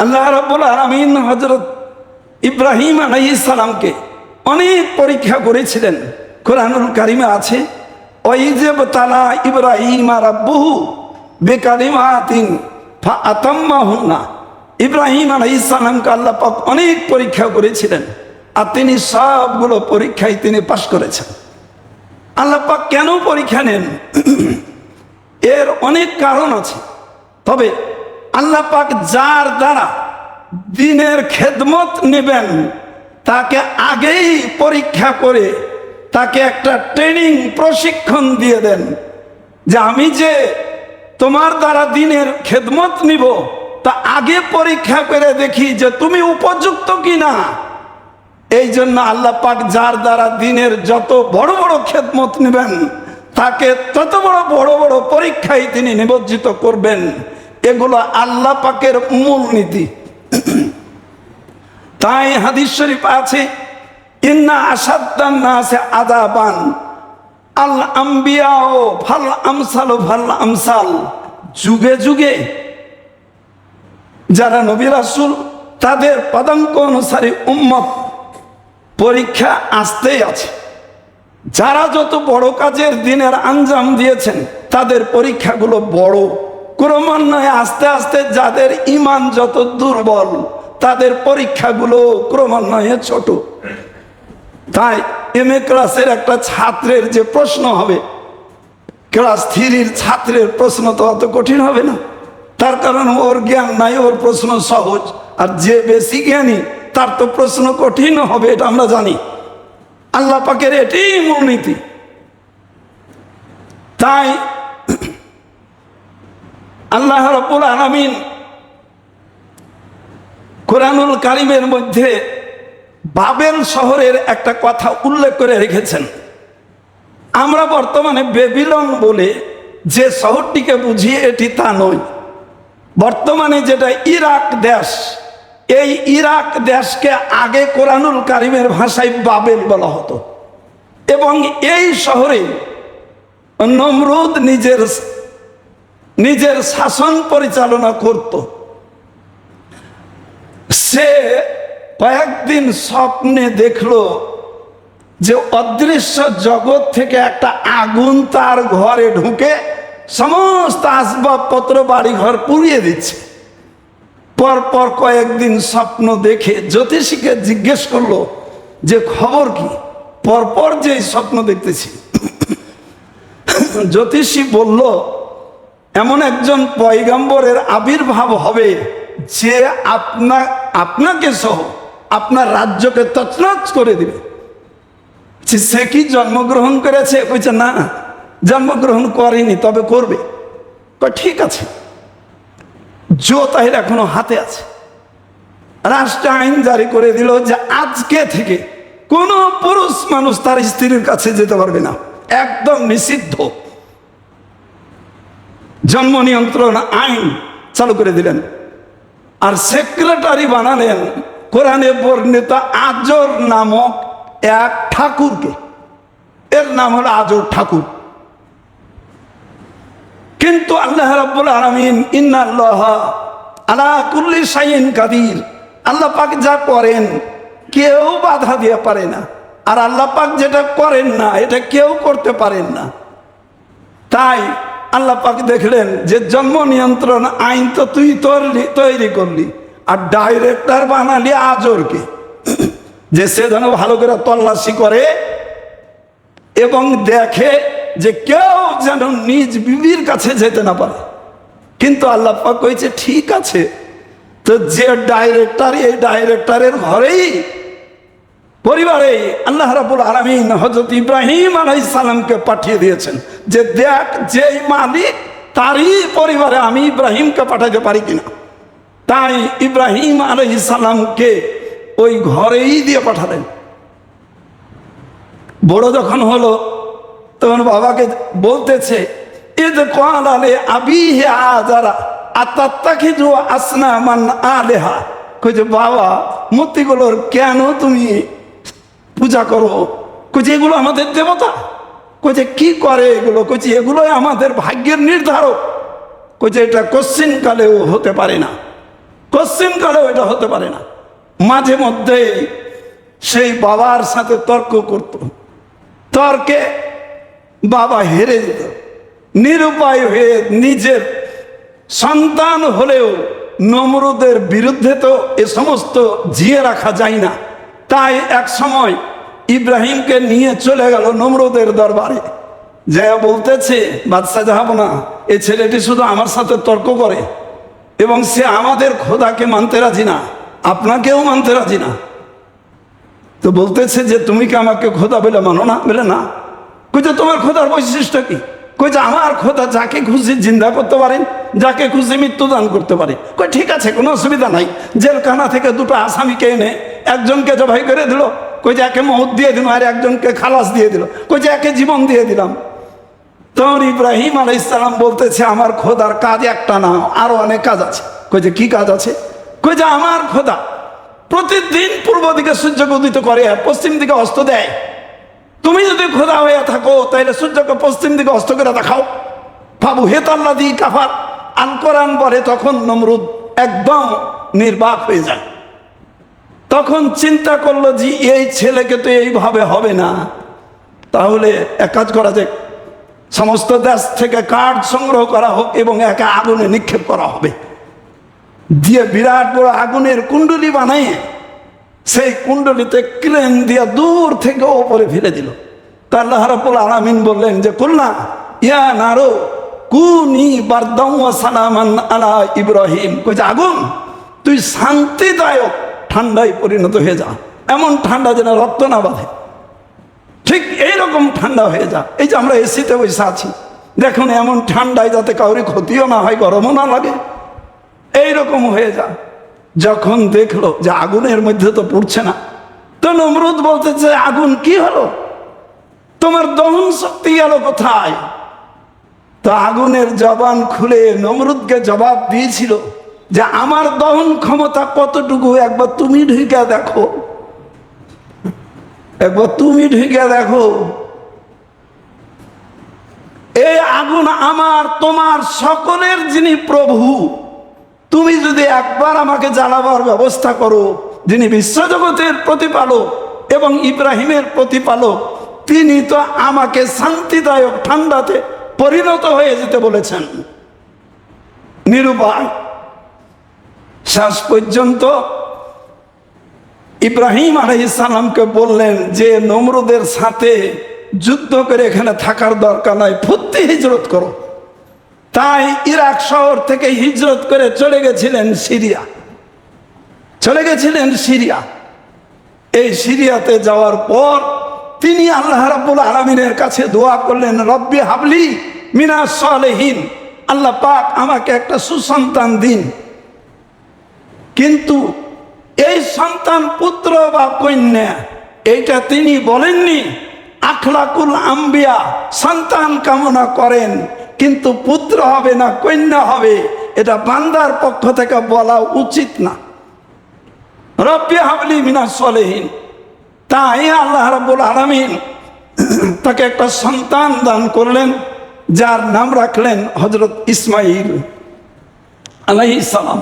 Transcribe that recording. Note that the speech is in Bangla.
আল্লাহ রাব্বুল আলামিন হযরত ইব্রাহিম আলাইহিস সালামকে অনেক পরীক্ষা করেছিলেন। কোরআনুল কারিমে আছে, ওয়াইযাব তালা ইব্রাহিম রাব্বুহু বিকালিমাতিন ফাআতাম্মাহুন্না। ইব্রাহিম আলাইহিস সালামকে আল্লাহ পাক অনেক পরীক্ষা করেছিলেন, আর তিনি সবগুলো পরীক্ষায় তিনি পাশ করেছেন। আল্লাহ পাক কেন পরীক্ষা নেন? এর অনেক কারণ আছে। তবে আল্লাহ পাক যার দ্বারা দ্বীনের খেদমত নেবেন তাকে আগেই পরীক্ষা করে তাকে একটা ট্রেনিং প্রশিক্ষণ দিয়ে দেন, যে আমি যে তোমার দ্বারা দ্বীনের খেদমত নিব তা আগে পরীক্ষা করে দেখি যে তুমি উপযুক্ত কিনা। এই জন্য আল্লাহ পাক যার দ্বারা দ্বীনের যত বড় বড় খেদমত নেবেন তাকে তত বড় বড় বড় পরীক্ষায় তিনি নিমজ্জিত করবেন। এগুলো আল্লাহ পাকের মূল নীতি। তাই হাদিস শরীফ আছে, ইন্না আসাদ্দান নাসে আযাবান আল আম্বিয়াও ফাল আমসালু ফাল আমসাল। যুগে যুগে যারা নবী রাসূল তাদের পদাঙ্ক অনুসারী উম্মত পরীক্ষা আসতেই আছে। যারা যত বড় কাজের দিনের আঞ্জাম দিয়েছেন তাদের পরীক্ষাগুলো বড়, ক্রমান্বয়ে আস্তে আস্তে যাদের ঈমান যত দুর্বল তাদের পরীক্ষাগুলো ক্রমান্বয়ে ছোট। তাই এমএ ক্লাসের একটা ছাত্রের যে প্রশ্ন হবে, ক্লাস 3-র ছাত্রের প্রশ্ন তো অত কঠিন হবে না, তার কারণ ওর জ্ঞান নাই, ওর প্রশ্ন সহজ। আর যে বেশি জ্ঞানী তার তো প্রশ্ন কঠিন হবে, এটা আমরা জানি। আল্লাহ পাকের এটাই মূলনীতি। তাই আল্লাহ রাব্বুল আলামিন কোরআনুল কারিমের মধ্যে বাবেল শহরের একটা কথা উল্লেখ করে রেখেছেন। আমরা বর্তমানে বেবিলন বলে যে শহরটিকে বুঝি এটি তা নয়। বর্তমানে যেটা ইরাক দেশ, এই ইরাক দেশকে আগে কোরআনুল কারিমের ভাষায় বাবেল বলা হতো। এবং এই শহরে নমরুদ নিজের শাসন পরিচালনা করত। সে কয়েকদিন স্বপ্নে দেখলো যে অদৃশ্য জগৎ থেকে একটা আগুন তার ঘরে ঢুকে সমস্ত আসবাবপত্র বাড়িঘর পুড়িয়ে দিচ্ছে। পরপর কয়েকদিন স্বপ্ন দেখে জ্যোতিষীকে জিজ্ঞেস করলো যে খবর কি, পরপর যে স্বপ্ন দেখতেছি। জ্যোতিষী বলল, এমন একজন পয়গম্বরের আবির্ভাব হবে যে আপনাকে সহ আপনার রাজ্যকে তছনছ করে দিবে। সে কি জন্মগ্রহণ করেছে? বলছে না, জন্মগ্রহণ করেনি, তবে করবে। ঠিক আছে, তাই এখনো হাতে আছে। রাষ্ট্র আইন জারি করে দিল যে আজকে থেকে কোন পুরুষ মানুষ তার স্ত্রীর কাছে যেতে পারবে না, একদম নিষিদ্ধ। জন্ম নিয়ন্ত্রণ আইন চালু করে দিলেন। আর সেক্রেটারি বানালেন কোরআনে বর্ণিত আজর নামক এক ঠাকুরকে। এর নাম হলো আজর ঠাকুর। কিন্তু আল্লাহ রাব্বুল আলামিন ইন্নাল্লাহা আলা কুল্লি শাইইন কাদির, আল্লাহ পাক যা করেন কেউ বাধা দিয়ে পারে না। আর আল্লাহ পাক যেটা করেন না এটা কেউ করতে পারেন না। তাই আল্লাহ পাক দেখলেন যে জন্ম নিয়ন্ত্রণ আইন তো তুই তৈরি করলি, আর ডাইরেক্টর বানালি আজরকে, যে সে যেন ভালো করে তল্লাশি করে এবং দেখে যে কেউ যেন নিজ বিবির কাছে যেতে না পারে। কিন্তু আল্লাহ পাক কইছে ঠিক আছে, তো যে ডাইরেক্টর, এই ডাইরেক্টরের ঘরেই পরিবারে আল্লাহ রাব্বুল আলামিন হযরত ইব্রাহিম আলাইহিস সালামকে পাঠিয়ে দিয়েছেন যে দেখ, যেই মালিক তারই পরিবারে আমি ইব্রাহিমকে পাঠাতে পারি কিনা। তাই ইব্রাহিম আলাইহিস সালামকে ওই ঘরেই দিয়ে পাঠালেন। বড় যখন হলো তখন বাবাকে বলতেছে, ইদ ক্বালা লি আবিহি আযারা আতাত্তাখিযু আসনামান আলিহা। কইছে বাবা, মূর্তিগুলোর কেন তুমি পূজা করো? কইছে এগুলো আমাদের দেবতা। কইছে কি করে এগুলো? কইছে এগুলোই আমাদের ভাগ্যের নির্ধারক। কইছে এটা কোশ্চিন কালেও হতে পারে না। কোশ্চিন কালেও এটা হতে পারে না। মাঝে মধ্যে সেই বাবার সাথে তর্ক করত, তর্কে বাবা হেরে যেত, নিরুপায় হয়ে নিজের সন্তান হলেও নমরুদের বিরুদ্ধে তো এ সমস্ত জিয়ে রাখা যায় না। তাই এক সময় ইব্রাহিমকে নিয়ে চলে গেল নমরুদের দরবারে, যা বলতেছে বাদশা যাব না, এই ছেলেটি শুধু আমার সাথে তর্ক করে এবং সে আমাদের খোদাকে মানতে রাজি না, আপনাকেও মানতে রাজি না। তো বলতেছে যে তুমি কি আমাকে খোদা বলে মানো না? বলে না। কইছে তোমার খোদার বৈশিষ্ট্য কি? কইছে আমার খোদা যাকে খুশি জিন্দা করতে পারেন, যাকে খুশি মৃত্যু দান করতে পারে। কই ঠিক আছে, কোনো অসুবিধা নাই। জেলখানা থেকে দুটো আসামিকে এনে একজনকে জবাই করে দিল, কই যে একে মউত দিয়ে দিল, আর একজনকে খালাস দিয়ে দিল, কই যে একে জীবন দিয়ে দিলাম। তখন ইব্রাহিম আলাইহিস সালাম বলতেছে আমার খোদার কাজ একটা না, আরো অনেক কাজ আছে। কই যে কি কাজ আছে? কই যে আমার খোদা প্রতিদিন পূর্ব দিকে সূর্যকে উদিত করে আর পশ্চিম দিকে অস্ত দেয়। তুমি যদি খোদা হয়ে থাকো তাহলে সূর্যকে পশ্চিম দিকে অস্ত করে দেখাও। বাবু হেতাল্লা দি কাফার আল কোরআন বলে তখন নমরুদ একদম নির্বাক হয়ে যায়। তখন চিন্তা করলো যে এই ছেলেকে তো এইভাবে হবে না, তাহলে এক কাজ করা যায়, সমস্ত দেশ থেকে কাঠ সংগ্রহ করা হোক এবং একে আগুনে নিক্ষেপ করা হবে। দিয়ে বিরাট বড় আগুনের কুণ্ডলী বানায় সেই কুণ্ডলিতে ক্রেন দিয়ে দূর থেকে ওপরে ফেলে দিল। তা আল্লাহ রাব্বুল আলামিন বললেন যে কুলনা ইয়া নারু কুনি বারদাও ওয়া সালামান আলা ইব্রাহিম, কই যে আগুন তুই শান্তিদায়ক ঠান্ডায় পরিণত হয়ে যা, এমন ঠান্ডা যেন রক্ত না বাঁধে, ঠিক এইরকম ঠান্ডা হয়ে যা। এই যে আমরা এসিতে বসে আছি, দেখুন এমন ঠান্ডায় যাতে কাউরি ক্ষতিও না হয়, গরমও না লাগে, এইরকম হয়ে যা। যখন দেখলো যে আগুনের মধ্যে তো পড়ছে না, তো নমরুদ বলতেছে আগুন কি হলো, তোমার দহন শক্তি গেল কোথায়? তো আগুনের জবান খুলে নমরুদকে জবাব দিয়েছিল যে আমার দহন ক্ষমতা কতটুকু একবার তুমি ঢুকে দেখো, একবার তুমি ঢুকে দেখো। এই আগুন আমার তোমার সকলের যিনি প্রভু, তুমি যদি একবার আমাকে জ্বালাবার ব্যবস্থা করো, যিনি বিশ্বজগতের প্রতিপালক এবং ইব্রাহিমের প্রতিপালক, তিনি তো আমাকে শান্তিদায়ক ঠান্ডাতে পরিণত হয়ে যেতে বলেছেন। নিরুপায় শেষ পর্যন্ত ইব্রাহিম আলাইহিস সালামকে বললেন যে নমরুদের সাথে যুদ্ধ করে এখানে থাকার দরকার নাই, ফুত্তি হিজরত করো। তাই ইরাক শহর থেকে হিজরত করে চলে গেছিলেন সিরিয়া, চলে গেছিলেন সিরিয়া। এই সিরিয়াতে যাওয়ার পর তিনি আল্লাহ রাব্বুল আলামিনের কাছে দোয়া করলেন, রব্বি হাবলি মিনাস সালেহিন, আল্লাহ পাক আমাকে একটা সুসন্তান দিন। কিন্তু এই সন্তান পুত্র বা কন্যা এইটা তিনি বলেননি। আখলাকুল আম্বিয়া সন্তান কামনা করেন, কিন্তু পুত্র হবে না কন্যা হবে, এটা বান্দার পক্ষ থেকে বলা উচিত না। রব্বি হাবলি মিনাস সালেহিন, তাই আল্লাহ রাব্বুল আলামিন তাকে একটা সন্তান দান করলেন, যার নাম রাখলেন হযরত ইসমাঈল আলাইহিস সালাম।